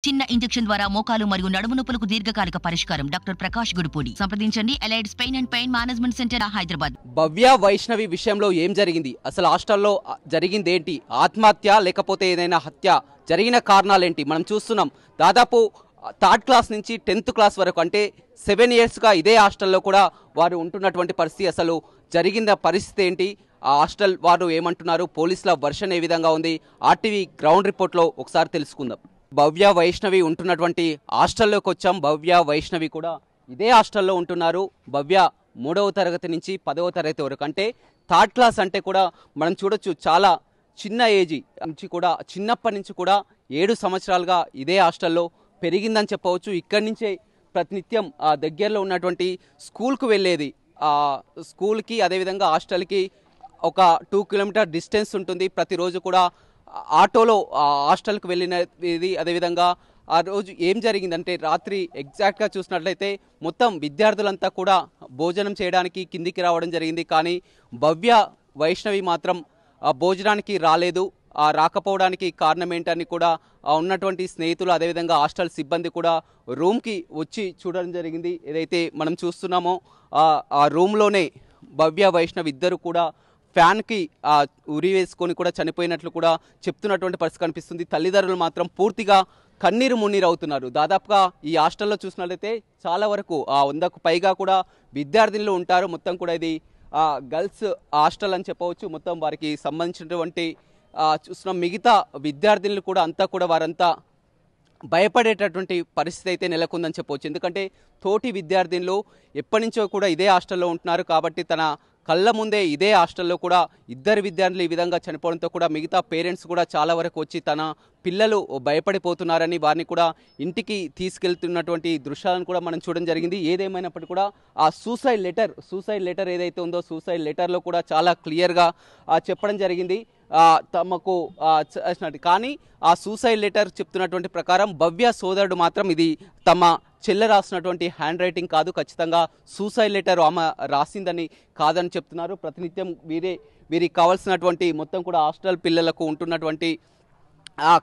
చిన్న ఇంజెక్షన్ ద్వారా మోకాలు మరియు నడుము నొప్పులకు దీర్ఘకాలిక పరిష్కారం. డాక్టర్ ప్రకాష్ గుడిపూడి. సంప్రదించండి. Allied's pain and pain management centre, Hyderabad. Bhavya Vaishnavi విషయంలో ఏం జరిగింది? అసలు హాస్టల్లో జరిగింది ఏంటి? ఆత్మహత్య లేకపోతే ఏదైనా హత్య? జరిగిన కారణాలేంటి? మనం చూస్తున్నాం. దాదాపు 3rd క్లాస్ నుంచి 10th క్లాస్ వరకు, అంటే 7 yearsగా ఇదే హాస్టల్లో కూడా వారు ఉంటున్నటువంటి పరిస్థితి. అసలు జరిగిన పరిస్థితి ఏంటి? ఆ హాస్టల్ వారు ఏమంటున్నారు? పోలీసుల వర్షన్ ఏ విధంగా ఉంది? ఆర్టీవీ గ్రౌండ్ రిపోర్ట్లో ఒకసారి తెలుసుకుందాం. భవ్య వైష్ణవి ఉంటున్నటువంటి హాస్టల్లోకి వచ్చాం. భవ్య వైష్ణవి కూడా ఇదే హాస్టల్లో ఉంటున్నారు. భవ్య 3వ తరగతి నుంచి 10వ తరగతి వరకు, అంటే 3rd క్లాస్ అంటే కూడా మనం చూడొచ్చు చాలా చిన్న ఏజ్ నుంచి కూడా, చిన్నప్పటి నుంచి కూడా 7 సంవత్సరాలుగా ఇదే హాస్టల్లో పెరిగిందని చెప్పవచ్చు. ఇక్కడి నుంచే ప్రతినిత్యం దగ్గరలో ఉన్నటువంటి స్కూల్కు వెళ్ళేది. స్కూల్కి అదేవిధంగా హాస్టల్కి ఒక 2 కిలోమీటర్ డిస్టెన్స్ ఉంటుంది. ప్రతిరోజు కూడా ఆటోలో హాస్టల్కి వెళ్ళినది. అదేవిధంగా ఆ రోజు ఏం జరిగిందంటే, రాత్రి ఎగ్జాక్ట్గా చూసినట్లయితే మొత్తం విద్యార్థులంతా కూడా భోజనం చేయడానికి కిందికి రావడం జరిగింది. కానీ భవ్య వైష్ణవి మాత్రం భోజనానికి రాలేదు. రాకపోవడానికి కారణం ఏంటని కూడా ఉన్నటువంటి స్నేహితులు అదేవిధంగా హాస్టల్ సిబ్బంది కూడా రూమ్కి వచ్చి చూడడం జరిగింది. ఏదైతే మనం చూస్తున్నామో ఆ రూమ్లోనే భవ్య వైష్ణవి ఇద్దరు కూడా ఫ్యాన్కి ఉరి వేసుకొని కూడా చనిపోయినట్లు కూడా చెప్తున్నటువంటి పరిస్థితి కనిపిస్తుంది. తల్లిదండ్రులు మాత్రం పూర్తిగా కన్నీరు మున్నీరు అవుతున్నారు. దాదాపుగా ఈ హాస్టల్లో చూసినట్లయితే చాలా వరకు 100కు పైగా కూడా విద్యార్థినులు ఉంటారు. మొత్తం కూడా ఇది గర్ల్స్ హాస్టల్ అని చెప్పవచ్చు. మొత్తం వారికి సంబంధించినటువంటి చూసిన మిగతా విద్యార్థినులు కూడా అంతా కూడా వారంతా భయపడేటటువంటి పరిస్థితి అయితే నెలకొందని చెప్పవచ్చు. ఎందుకంటే తోటి విద్యార్థినులు ఎప్పటి నుంచో కూడా ఇదే హాస్టల్లో ఉంటున్నారు కాబట్టి తన కళ్ళ ముందే ఇదే హాస్టల్లో కూడా 2 విద్యార్థులు ఈ విధంగా చనిపోవడంతో కూడా మిగతా పేరెంట్స్ కూడా చాలా వరకు వచ్చి తన పిల్లలు భయపడిపోతున్నారని వారిని కూడా ఇంటికి తీసుకెళ్తున్నటువంటి దృశ్యాలను కూడా మనం చూడడం జరిగింది. ఏదేమైనప్పటికీ కూడా ఆ సూసైడ్ లెటర్ ఏదైతే ఉందో సూసైడ్ లెటర్లో కూడా చాలా క్లియర్గా చెప్పడం జరిగింది తమకు. కానీ ఆ సూసైడ్ లెటర్ చెప్తున్నటువంటి ప్రకారం భవ్య సోదరుడు మాత్రం ఇది తమ చెల్లె రాసినటువంటి హ్యాండ్ రైటింగ్ కాదు, ఖచ్చితంగా సూసైడ్ లెటర్ ఆమె రాసిందని కాదని చెప్తున్నారు. ప్రతినిత్యం వీరికి కావాల్సినటువంటి మొత్తం కూడా హాస్టల్ పిల్లలకు ఉంటున్నటువంటి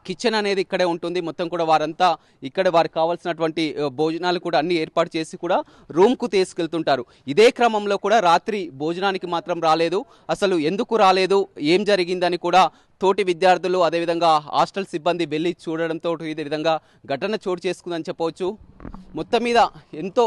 కిచెన్ అనేది ఇక్కడే ఉంటుంది. మొత్తం కూడా వారంతా ఇక్కడ వారికి కావాల్సినటువంటి భోజనాలు కూడా అన్ని ఏర్పాటు చేసి కూడా రూమ్కు తీసుకెళ్తుంటారు. ఇదే క్రమంలో కూడా రాత్రి భోజనానికి మాత్రం రాలేదు. అసలు ఎందుకు రాలేదు, ఏం జరిగిందని కూడా తోటి విద్యార్థులు అదేవిధంగా హాస్టల్ సిబ్బంది వెళ్ళి చూడడంతో ఇదే విధంగా ఘటన చోటు చేసుకుందని చెప్పవచ్చు. మొత్తం మీద ఎంతో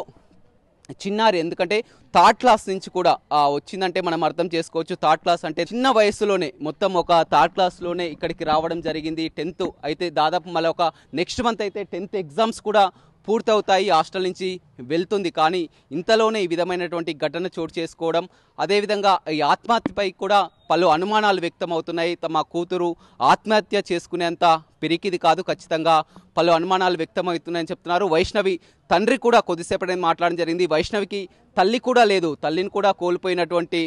చిన్నారి, ఎందుకంటే 3rd క్లాస్ నుంచి కూడా వచ్చిందంటే మనం అర్థం చేసుకోవచ్చు. 3rd క్లాస్ అంటే చిన్న వయసులోనే మొత్తం ఒక 3rd క్లాస్లోనే ఇక్కడికి రావడం జరిగింది. 10th అయితే దాదాపు మళ్ళీ ఒక నెక్స్ట్ మంత్ అయితే 10th ఎగ్జామ్స్ కూడా పూర్తవుతాయి. హాస్టల్ నుంచి వెళ్తుంది. కానీ ఇంతలోనే ఈ విధమైనటువంటి ఘటన చోటు చేసుకోవడం, అదేవిధంగా ఈ ఆత్మహత్యపై కూడా పలు అనుమానాలు వ్యక్తం అవుతున్నాయి. తమ కూతురు ఆత్మహత్య చేసుకునేంత పిరికిది కాదు, ఖచ్చితంగా పలు అనుమానాలు వ్యక్తమవుతున్నాయని చెప్తున్నారు. వైష్ణవి తండ్రి కూడా కొద్దిసేపటి మాట్లాడడం జరిగింది. వైష్ణవికి తల్లి కూడా లేదు, తల్లిని కూడా కోల్పోయినటువంటి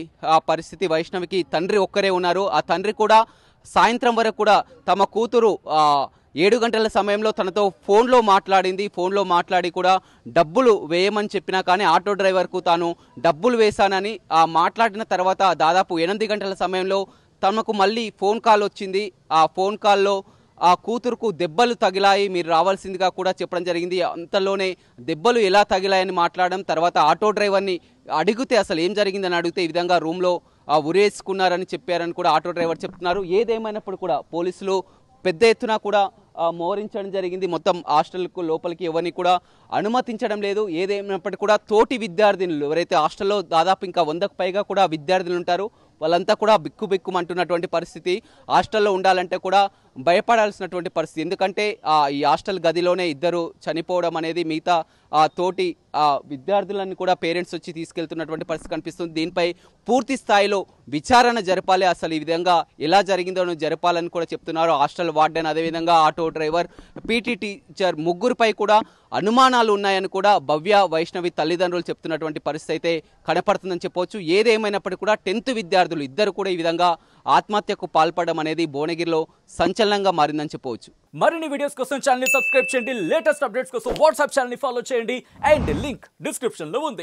పరిస్థితి. వైష్ణవికి తండ్రి ఒక్కరే ఉన్నారు. ఆ తండ్రి కూడా సాయంత్రం వరకు కూడా తమ కూతురు 7 గంటల సమయంలో తనతో ఫోన్లో మాట్లాడి కూడా డబ్బులు వేయమని చెప్పినా కానీ ఆటో డ్రైవర్కు తాను డబ్బులు వేశానని మాట్లాడిన తర్వాత దాదాపు 8 గంటల సమయంలో తమకు మళ్ళీ ఫోన్ కాల్ వచ్చింది. ఆ ఫోన్ కాల్లో ఆ కూతురుకు దెబ్బలు తగిలాయి, మీరు రావాల్సిందిగా కూడా చెప్పడం జరిగింది. అంతలోనే దెబ్బలు ఎలా తగిలాయని మాట్లాడడం, తర్వాత ఆటో డ్రైవర్ని అడిగితే అసలు ఏం జరిగిందని అడిగితే ఈ విధంగా రూమ్లో ఉరేసుకున్నారని చెప్పారని కూడా ఆటో డ్రైవర్ చెప్తున్నారు. ఏదేమైనప్పుడు కూడా పోలీసులు పెద్ద ఎత్తున కూడా మోహరించడం జరిగింది. మొత్తం హాస్టల్కు లోపలికి ఎవరిని కూడా అనుమతించడం లేదు. ఏదేమైనప్పటికీ కూడా తోటి విద్యార్థినులు ఎవరైతే హాస్టల్లో దాదాపు ఇంకా 100కు పైగా కూడా విద్యార్థులు ఉంటారు, వాళ్ళంతా కూడా బిక్కుబిక్కుమంటున్నటువంటి పరిస్థితి. హాస్టల్లో ఉండాలంటే కూడా భయపడాల్సినటువంటి పరిస్థితి. ఎందుకంటే ఈ హాస్టల్ గదిలోనే 2 చనిపోవడం అనేది మిగతా తోటి విద్యార్థులను కూడా పేరెంట్స్ వచ్చి తీసుకెళ్తున్నటువంటి పరిస్థితి కనిపిస్తుంది. దీనిపై పూర్తి స్థాయిలో విచారణ జరపాలి, అసలు ఈ విధంగా ఎలా జరిగిందో జరపాలని కూడా చెప్తున్నారు. హాస్టల్ వార్డెన్ అదేవిధంగా ఆటో డ్రైవర్, పీటీ టీచర్ ముగ్గురిపై కూడా అనుమానాలు ఉన్నాయని కూడా భవ్య వైష్ణవి తల్లిదండ్రులు చెప్తున్నటువంటి పరిస్థితి అయితే కనపడుతుందని చెప్పవచ్చు. ఏదేమైనప్పటికీ కూడా 10th విద్యార్థులు ఇద్దరు కూడా ఈ విధంగా ఆత్మహత్యకు పాల్పడడం అనేది భువనగిరిలో సంచలనంగా మారిందని చెప్పవచ్చు. మరిన్ని వీడియోస్ కోసం ఛానల్ ని సబ్స్క్రైబ్ చేయండి. లేటెస్ట్ అప్డేట్స్ కోసం వాట్సాప్ ఛానల్ ని ఫాలో చేయండి. అండ్ లింక్ డిస్క్రిప్షన్ లో ఉంది.